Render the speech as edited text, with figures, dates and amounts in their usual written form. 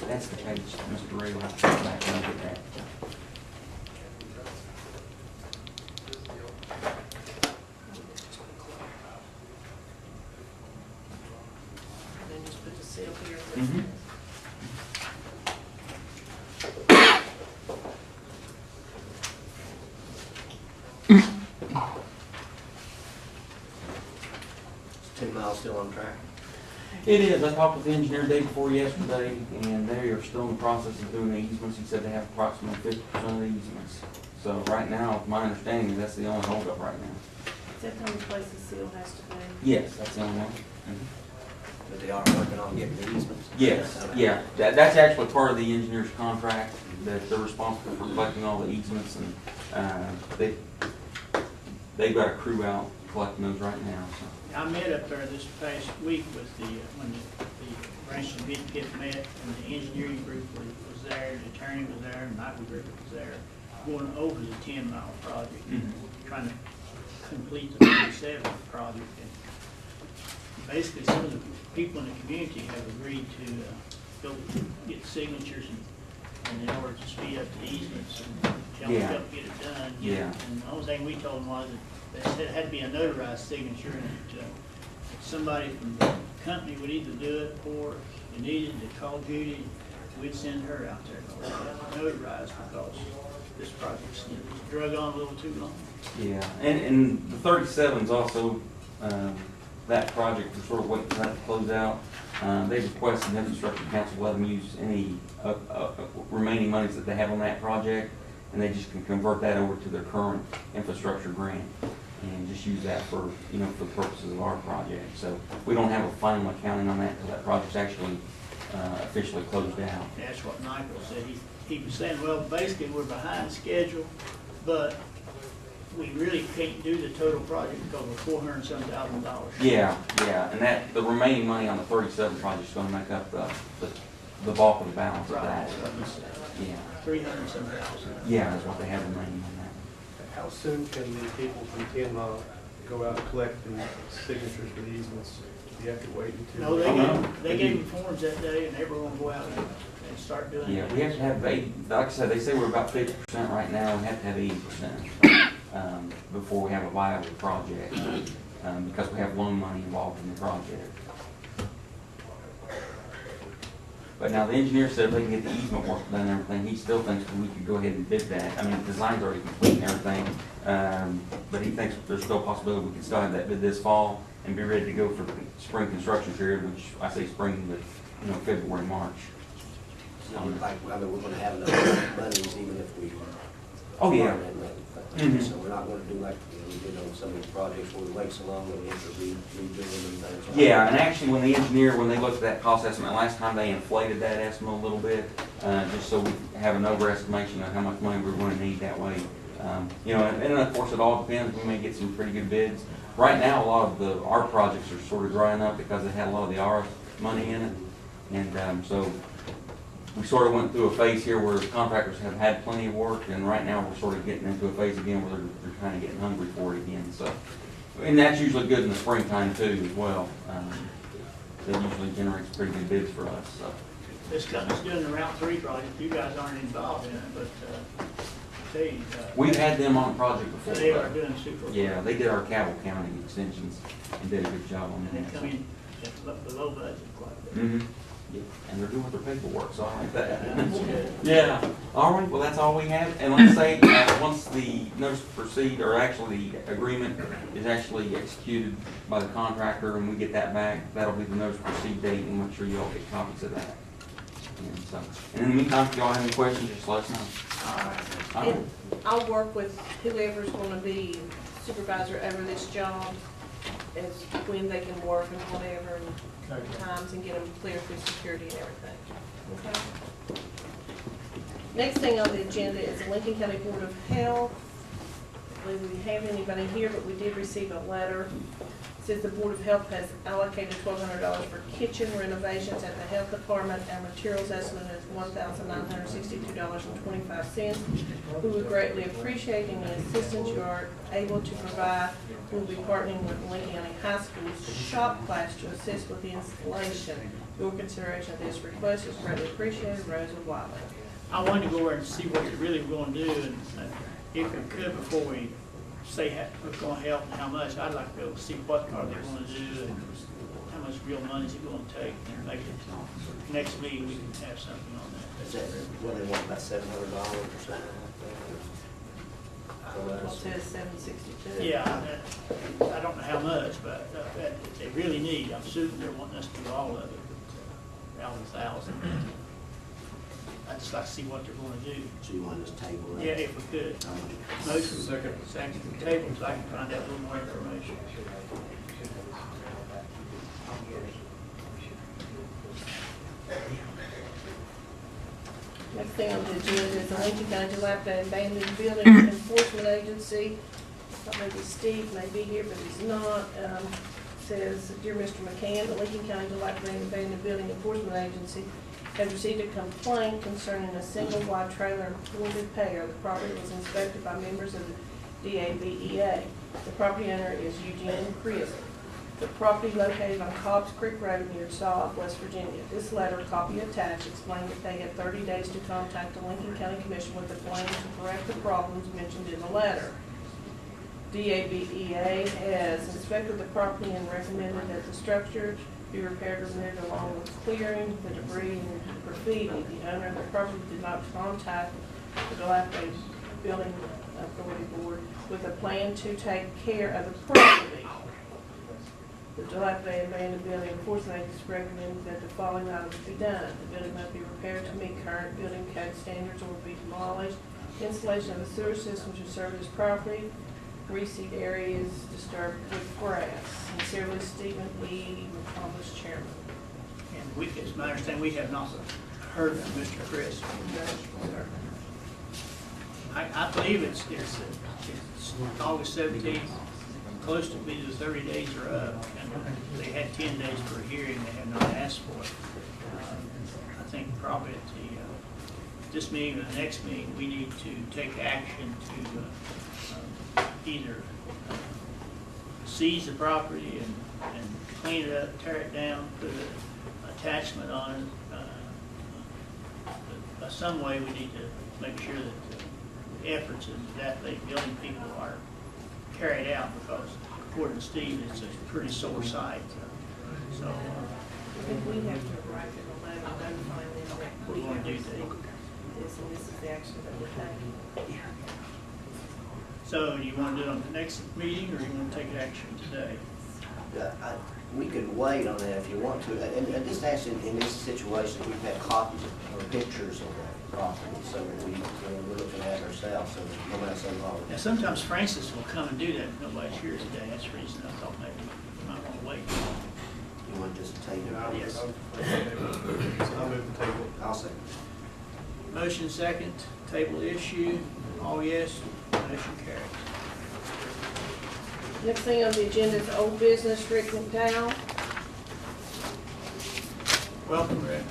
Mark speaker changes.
Speaker 1: That's the page Mr. Ray will have to go back and look at that.
Speaker 2: And then just put the seal here.
Speaker 1: Mhm.
Speaker 3: Is 10 miles still on track?
Speaker 1: It is. I talked with the engineer day before yesterday, and they are still in the process of doing the easements. He said they have approximately 50% of the easements. So right now, my understanding is that's the only holdup right now.
Speaker 2: Is that the only place the seal has to be?
Speaker 1: Yes, that's the only one. Mhm.
Speaker 3: But they are working on getting the easements?
Speaker 1: Yes, yeah. That's actually part of the engineer's contract, that they're responsible for collecting all the easements, and they've got a crew out collecting those right now, so.
Speaker 4: I met up there this past week with when the Branch Davidian Pit met, and the engineering group was there, the attorney was there, and Michael Griffith was there, going over the 10-mile project,
Speaker 1: Mhm.
Speaker 4: trying to complete the 37 project. And basically, some of the people in the community have agreed to go get signatures and in order to speed up the easements and help get it done.
Speaker 1: Yeah.
Speaker 4: And the only thing we told them was that they said it had to be a notarized signature, and that somebody from the company would either do it, or if you needed to call Judy, we'd send her out there to notarize, because this project's drug on a little too long.
Speaker 1: Yeah, and the 37's also, that project, we're sort of waiting for that to close out. They requested the infrastructure council let them use any remaining monies that they have on that project, and they just can convert that over to their current infrastructure grant and just use that for, for the purposes of our project. So we don't have a final accounting on that until that project's actually officially closed out.
Speaker 4: That's what Michael said. He was saying, well, basically, we're behind schedule, but we really can't do the total project because we're $400-some thousand.
Speaker 1: Yeah, and that, the remaining money on the 37 project is gonna make up the bulk of the balance of
Speaker 4: Right,
Speaker 1: that.
Speaker 4: that's what he said.
Speaker 1: Yeah,
Speaker 4: 300-some thousand.
Speaker 1: yeah, that's what they have remaining on that.
Speaker 5: How soon can the people from 10 Mile go out and collect the signatures for the easements? Do you have to wait until?
Speaker 4: No, they gave them forms that day, and everyone go out and start doing it.
Speaker 1: Yeah, we have to have 80, like I said, they say we're about 50% right now, we have to have 80% before we have a viable project, because we have loan money involved in the project. But now the engineer said if they can get the easement work done and everything, he still thinks we could go ahead and bid that. I mean, the design's already complete and everything, but he thinks there's still a possibility we can still have that bid this fall and be ready to go for the spring construction period, which I say spring, but February, March.
Speaker 3: So we're gonna have enough monies even if we.
Speaker 1: Oh, yeah.
Speaker 3: borrow that money.
Speaker 1: Mhm.
Speaker 3: So we're not gonna do like we did on some of these projects where we wait so long that we have to redo them and things like that.
Speaker 1: Yeah, and actually, when they looked at that cost estimate last time, they inflated that estimate a little bit, just so we have an overestimation of how much money we're going to need that way. And of course, it all depends. We may get some pretty good bids. Right now, a lot of our projects are sort of drying up because they had a lot of the ARPA money in it, and so we sort of went through a phase here where contractors have had plenty of work, and right now we're sort of getting into a phase again where they're kind of getting hungry for it again. So, and that's usually good in the springtime too, as well. That usually generates pretty good bids for us. So.
Speaker 4: This company's doing the Route 3 project. You guys aren't involved in it, but I tell you.
Speaker 1: We've had them on the project before.
Speaker 4: They are doing super well.
Speaker 1: Yeah, they did our Cabell County extensions and did a good job on
Speaker 4: And
Speaker 1: that.
Speaker 4: they come in at below budget quite a bit.
Speaker 1: Mm-hmm. Yeah, and they're doing their paperwork, so I like that.
Speaker 4: That's good.
Speaker 1: Yeah, all right, well, that's all we have. And let's say, once the notice to proceed, or actually the agreement is actually executed by the contractor and we get that back, that'll be the notice to proceed date, and make sure you all get copies of that. And in the meantime, if y'all have any questions, just let us know. All right.
Speaker 2: And I'll work with whoever's gonna be supervisor over this job, as when they can work and whatever, and times, and get them clear through security and everything. Okay? Next thing on the agenda is the Lincoln County Board of Health. I believe we have anybody here, but we did receive a letter. It says the Board of Health has allocated $1,200 for kitchen renovations at the health department. Our materials estimate is $1,962.25. We would greatly appreciate any assistance you are able to provide. We'll be partnering with Lincoln County High School's shop class to assist with the installation. Your consideration of this request is greatly appreciated. Rosa Wiley.
Speaker 4: I wanted to go over and see what you're really going to do, and if we could, before we say what's going to help and how much, I'd like to be able to see what are they going to do and how much real money is it going to take, and maybe next meeting we can have something on that.
Speaker 3: Is that what they want, about $700 or something like
Speaker 2: Well, it
Speaker 3: that?
Speaker 2: says 762.
Speaker 4: Yeah, I don't know how much, but that they really need, I'm assuming they're wanting us to do all of it, around 1,000. I'd just like to see what they're going to do.
Speaker 3: So you want us to table that?
Speaker 4: Yeah, if we could. Motion. Second table, so I can find out a little more information.
Speaker 2: Next thing on the agenda is the Lincoln County Dilapidated Abandoned Building Enforcement Agency. Thought maybe Steve may be here, but he's not. Says, Dear Mr. McCann, the Lincoln County Dilapidated Abandoned Building Enforcement Agency has received a complaint concerning a single wide trailer and pointed pair. The property was inspected by members of the DABEA. The property owner is Eugene Chris. The property located on Cobbs Creek Road near South, West Virginia. This letter, copy attached, explained that they had 30 days to contact the Lincoln County Commission with a plan to correct the problems mentioned in the letter. DABEA has inspected the property and recommended that the structure be repaired or removed along with clearing the debris and graffiti. The owner of the property did not contact the Dilapidated Building Authority Board with a plan to take care of the property. The Dilapidated Abandoned Building Enforcement Agency recommended that the following items be done. The building must be repaired to meet current building code standards or be demolished. Installation of a sewer system to serve this property. Reseed areas disturbed with grass. Sincerely, Stephen E. McComas, Chairman.
Speaker 4: And we, as my understanding, we have not heard from Mr. Chris. I believe it's August 17th, close to be the 30 days are up, and they had 10 days for a hearing, they have not asked for it. I think probably at this meeting or the next meeting, we need to take action to either seize the property and clean it up, tear it down, put an attachment on it. Some way we need to make sure that the efforts of that building people are carried out, because according to Steve, it's a pretty sore site. So
Speaker 2: I think we have to write it a letter notifying them that we have received this, and this is the action that we're taking.
Speaker 4: So do you want to do it on the next meeting, or you want to take action today?
Speaker 3: We could wait on that if you want to. And just actually, in this situation, we've had copies or pictures of that property, so we're looking at it ourselves, so no matter so long.
Speaker 4: Now, sometimes Francis will come and do that if nobody's here today. That's the reason I thought maybe you might want to wait.
Speaker 3: You want to just take it?
Speaker 4: Yes.
Speaker 5: I'll move the table.
Speaker 3: I'll second.
Speaker 4: Motion second, table issue, all yes, motion carries.
Speaker 2: Next thing on the agenda is old business, Rick McDowell.
Speaker 4: Welcome, Rick.